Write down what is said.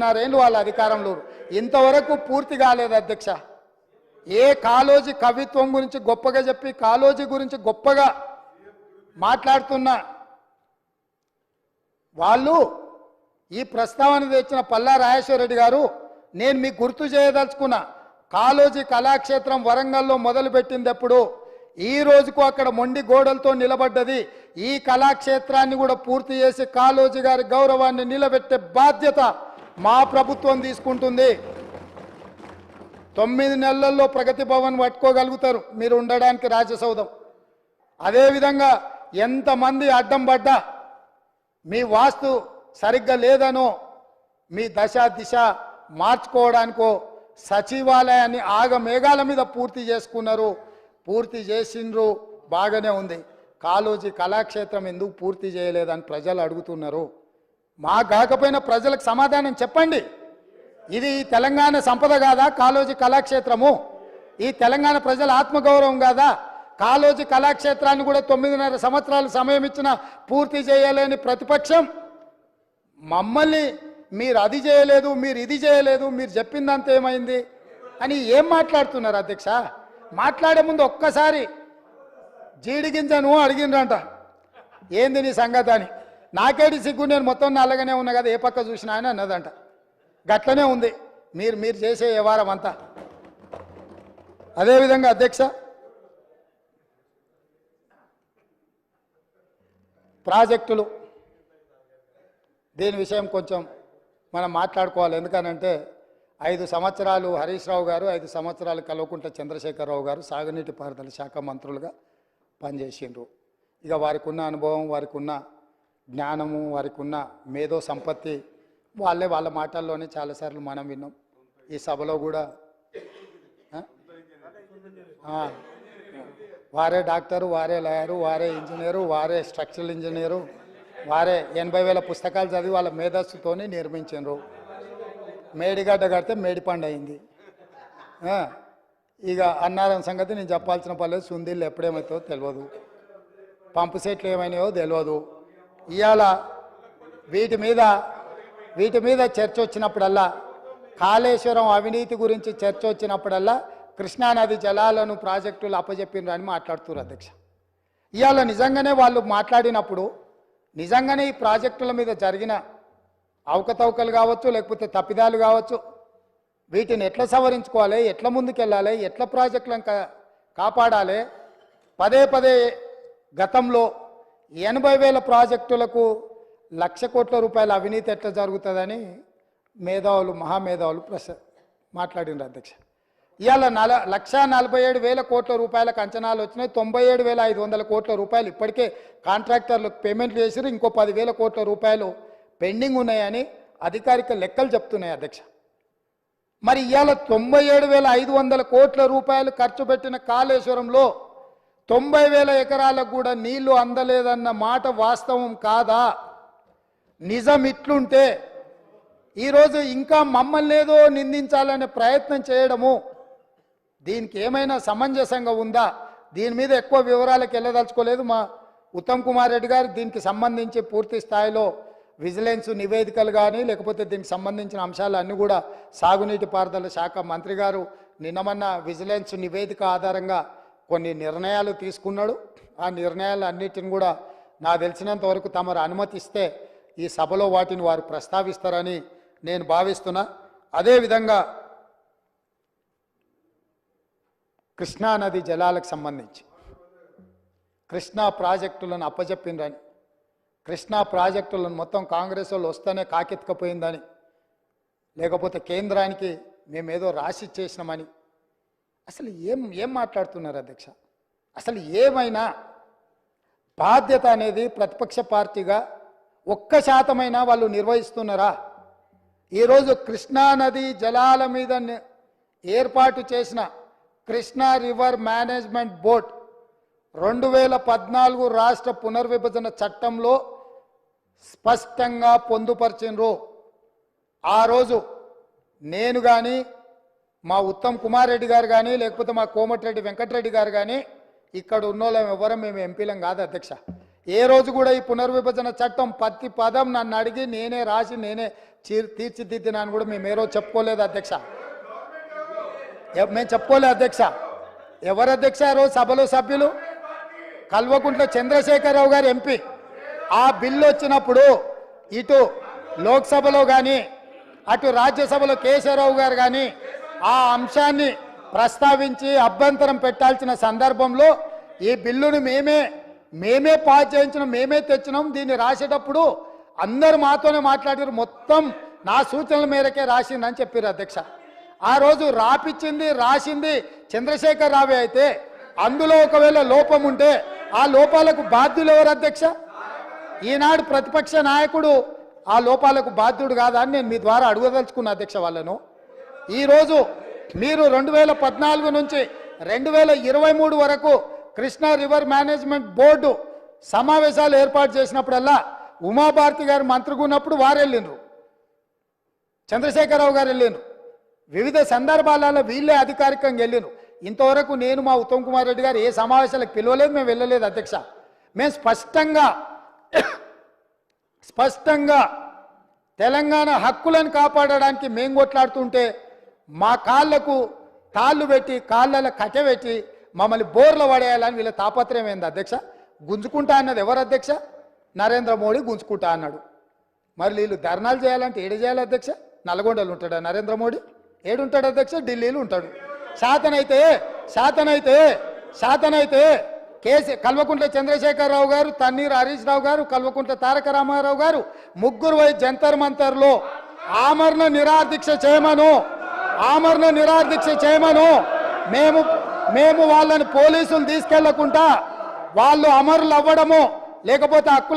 నారేళ్ళు వాళ్ళ అధికారంలో ఇంతవరకు పూర్తి కాలేదు అధ్యక్ష. ఏ కాళోజీ కవిత్వం గురించి గొప్పగా చెప్పి కాళోజీ గురించి గొప్పగా మాట్లాడుతున్న వాళ్ళు ఈ ప్రస్తావన తెచ్చిన పల్లా రాజేశ్వర రెడ్డి గారు, నేను మీకు గుర్తు చేయదలుచుకున్నా, కాళోజీ కళాక్షేత్రం వరంగల్లో మొదలుపెట్టింది ఎప్పుడు, ఈ రోజుకు అక్కడ మొండి గోడలతో నిలబడ్డది. ఈ కళాక్షేత్రాన్ని కూడా పూర్తి చేసి కాళోజీ గారి గౌరవాన్ని నిలబెట్టే బాధ్యత మా ప్రభుత్వం తీసుకుంటుంది. 9 నెలల్లో ప్రగతి భవన్ పట్టుకోగలుగుతారు మీరు ఉండడానికి రాజసౌధం. అదేవిధంగా ఎంతమంది అడ్డం పడ్డా, మీ వాస్తు సరిగ్గా లేదనో, మీ దశ దిశ మార్చుకోవడానికో సచివాలయాన్ని ఆగమేఘాల మీద పూర్తి చేసుకున్నారు, పూర్తి చేసిండ్రు, బాగానే ఉంది. కాళోజీ కళాక్షేత్రం ఎందుకు పూర్తి చేయలేదని ప్రజలు అడుగుతున్నారు. మా కాకపోయినా ప్రజలకు సమాధానం చెప్పండి. ఇది తెలంగాణ సంపద కాదా కాళోజీ కళాక్షేత్రము? ఈ తెలంగాణ ప్రజల ఆత్మగౌరవం కాదా? కాళోజీ కళాక్షేత్రాన్ని కూడా 9.5 సంవత్సరాలు సమయం ఇచ్చిన పూర్తి చేయలేని ప్రతిపక్షం మమ్మల్ని మీరు అది చేయలేదు, మీరు ఇది చేయలేదు, మీరు చెప్పిందంత ఏమైంది అని ఏం మాట్లాడుతున్నారు అధ్యక్ష? మాట్లాడే ముందు ఒక్కసారి జీడిగింజను అడిగిండ్రంట, ఏంది నీ సంగతి అని. నాకేడి సిగ్గు, నేను మొత్తం నల్లగానే ఉన్నా కదా, ఏ పక్క చూసినా అని అన్నదంట. గట్లనే ఉంది మీరు చేసే వ్యవహారం అంతా. అదేవిధంగా అధ్యక్ష, ప్రాజెక్టులు దీని విషయం కొంచెం మనం మాట్లాడుకోవాలి. ఎందుకనంటే 5 సంవత్సరాలు హరీష్ రావు గారు, 5 సంవత్సరాలు కల్వకుంట్ల చంద్రశేఖరరావు గారు సాగునీటి పారుదల శాఖ మంత్రులుగా పనిచేసిండ్రు. ఇక వారికి ఉన్న అనుభవం, వారికి ఉన్న జ్ఞానము, వారికి ఉన్న మేధో సంపత్తి వాళ్ళ మాటల్లోనే చాలాసార్లు మనం విన్నాం. ఈ సభలో కూడా వారే డాక్టరు, వారే లాయరు, వారే ఇంజనీరు, వారే స్ట్రక్చరల్ ఇంజనీరు, వారే 80,000 పుస్తకాలు చదివి వాళ్ళ మేధస్సుతోనే నిర్మించారు. మేడిగడ్డ కడితే మేడిపండు అయింది. ఇక అన్నారం సంగతి నేను చెప్పాల్సిన పర్లేదు. సుందీళ్ళు ఎప్పుడేమవుతుందో తెలియదు, పంపు సెట్లు ఏమైనాయో తెలియదు. ఇవాళ వీటి మీద చర్చ వచ్చినప్పుడల్లా, కాళేశ్వరం అవినీతి గురించి చర్చ వచ్చినప్పుడల్లా కృష్ణానది జలాలను ప్రాజెక్టులు అప్పచెప్పిండ్రు అని మాట్లాడుతున్నారు అధ్యక్ష. ఇవాళ నిజంగానే వాళ్ళు మాట్లాడినప్పుడు నిజంగానే ఈ ప్రాజెక్టుల మీద జరిగిన అవకతవకలు కావచ్చు, లేకపోతే తప్పిదాలు కావచ్చు, వీటిని ఎట్లా సవరించుకోవాలి, ఎట్లా ముందుకెళ్ళాలి, ఎట్లా ప్రాజెక్టులను కాపాడాలి. పదే గతంలో 80,000 ప్రాజెక్టులకు 1,00,000 కోట్ల రూపాయల అవినీతి ఎట్లా జరుగుతుందని మేధావులు, మహామేధావులు మాట్లాడినారు అధ్యక్ష. ఇవాళ 1,47,000 కోట్ల రూపాయలకు అంచనాలు వచ్చినాయి. 97,500 కోట్ల రూపాయలు ఇప్పటికే కాంట్రాక్టర్లకు పేమెంట్లు చేసిరు. ఇంకో 10,000 కోట్ల రూపాయలు పెండింగ్ ఉన్నాయని అధికారిక లెక్కలు చెప్తున్నాయి అధ్యక్ష. మరి ఇవాళ 97,500 కోట్ల రూపాయలు ఖర్చు పెట్టిన కాళేశ్వరంలో 90,000 ఎకరాలకు కూడా నీళ్లు అందలేదన్న మాట వాస్తవం కాదా? నిజం ఇట్లుంటే ఈరోజు ఇంకా మమ్మల్ని ఏదో నిందించాలనే ప్రయత్నం చేయడము, దీనికి ఏమైనా సమంజసంగా ఉందా? దీని మీద ఎక్కువ వివరాలకు వెళ్ళదలుచుకోలేదు. మా ఉత్తమ్ కుమార్ రెడ్డి గారు దీనికి సంబంధించి పూర్తి స్థాయిలో విజిలెన్స్ నివేదికలు కానీ, లేకపోతే దీనికి సంబంధించిన అంశాలు అన్నీ కూడా సాగునీటి పారుదల శాఖ మంత్రి గారు నిన్నమన్న విజిలెన్స్ నివేదిక ఆధారంగా కొన్ని నిర్ణయాలు తీసుకున్నాడు. ఆ నిర్ణయాలు అన్నిటిని కూడా నాకు తెలిసినంత వరకు తమరు అనుమతిస్తే ఈ సభలో వాటిని వారు ప్రస్తావిస్తారని నేను భావిస్తున్నా. అదేవిధంగా కృష్ణానది జలాలకు సంబంధించి కృష్ణా ప్రాజెక్టులను అప్పచెప్పిందని, కృష్ణా ప్రాజెక్టులను మొత్తం కాంగ్రెస్ వాళ్ళు వస్తేనే కాకెత్తుకపోయిందని, లేకపోతే కేంద్రానికి మేమేదో రాసి చేసినామని, అసలు ఏం మాట్లాడుతున్నారు అధ్యక్ష? అసలు ఏమైనా బాధ్యత అనేది ప్రతిపక్ష పార్టీగా 1% వాళ్ళు నిర్వహిస్తున్నారా? ఈరోజు కృష్ణానది జలాల మీద ఏర్పాటు చేసిన కృష్ణా రివర్ మేనేజ్మెంట్ బోర్డ్ 2014 రాష్ట్ర పునర్విభజన చట్టంలో స్పష్టంగా పొందుపరిచినరు. ఆ రోజు నేను కానీ, మా ఉత్తమ్ కుమార్ రెడ్డి గారు కానీ, లేకపోతే మా కోమటిరెడ్డి వెంకటరెడ్డి గారు కానీ, ఇక్కడ ఉన్నోళ్ళం ఎవరం మేము ఎంపీలం కాదు అధ్యక్ష. ఏ రోజు కూడా ఈ పునర్విభజన చట్టం ప్రతి పదం నన్ను అడిగి నేనే రాసి నేనే తీర్చిదిద్దినా అని కూడా మేము ఏ రోజు చెప్పుకోలేదు అధ్యక్ష. మేము చెప్పుకోలేదు అధ్యక్ష. ఎవరు అధ్యక్ష ఆ రోజు సభలో సభ్యులు? కల్వకుంట్ల చంద్రశేఖరరావు గారు ఎంపీ. ఆ బిల్లు వచ్చినప్పుడు ఇటు లోక్సభలో కానీ అటు రాజ్యసభలో కేశవరావు గారు కానీ ఆ అంశాన్ని ప్రస్తావించి అభ్యంతరం పెట్టాల్సిన సందర్భంలో ఈ బిల్లును మేమే పాస్ చేయించినాం, మేమే తెచ్చినాం. దీన్ని రాసేటప్పుడు అందరు మాతోనే మాట్లాడారు, మొత్తం నా సూచనల మేరకే రాసిందని చెప్పారు అధ్యక్ష. ఆ రోజు రాసింది చంద్రశేఖర్ రావే అయితే అందులో ఒకవేళ లోపం ఉంటే ఆ లోపాలకు బాధ్యులు ఎవరు అధ్యక్ష? ఈనాడు ప్రతిపక్ష నాయకుడు ఆ లోపాలకు బాధ్యుడు కాదా అని నేను మీ ద్వారా అడగదలుచుకున్న అధ్యక్ష వాళ్ళను. ఈరోజు మీరు 2014 నుంచి 2023 వరకు కృష్ణా రివర్ మేనేజ్మెంట్ బోర్డు సమావేశాలు ఏర్పాటు చేసినప్పుడల్లా ఉమాభారతి గారు మంత్రిగా ఉన్నప్పుడు వారు వెళ్ళిండ్రు, చంద్రశేఖరరావు గారు వెళ్ళిండ్రు. వివిధ సందర్భాలలో వీళ్ళే అధికారికంగా వెళ్ళిండ్రు. ఇంతవరకు నేను మా ఉత్తమ్ కుమార్ రెడ్డి గారు ఏ సమావేశాలకు పిలవలేదు, మేము వెళ్ళలేదు అధ్యక్ష. మేము స్పష్టంగా తెలంగాణ హక్కులను కాపాడడానికి మేము కొట్లాడుతుంటే మా కాళ్ళకు తాళ్ళు పెట్టి కాళ్ళలో కట్టెబెట్టి మమ్మల్ని బోర్లు పడేయాలని వీళ్ళ తాపత్రయం ఏంది అధ్యక్ష? గుంజుకుంటా అన్నది ఎవరు అధ్యక్ష? నరేంద్ర మోడీ గుంజుకుంటా అన్నాడు. మరి వీళ్ళు ధర్నాలు చేయాలంటే ఏడు చేయాలి అధ్యక్ష? నల్గొండలు ఉంటాడా నరేంద్ర మోడీ? ఏడుంటాడు అధ్యక్ష? ఢిల్లీలో ఉంటాడు. శాతనైతే కల్వకుంట్ల చంద్రశేఖరరావు గారు, తన్నీరు హరీష్ రావు గారు, కల్వకుంట్ల తారక రామారావు గారు ముగ్గురు పోయి జంతర్ మంతర్లో ఆమరణ నిరాదీక్ష చేయమను. మేము వాళ్ళని పోలీసులు తీసుకెళ్లకుండా వాళ్ళు అమరులు అవ్వడము లేకపోతే హక్కులు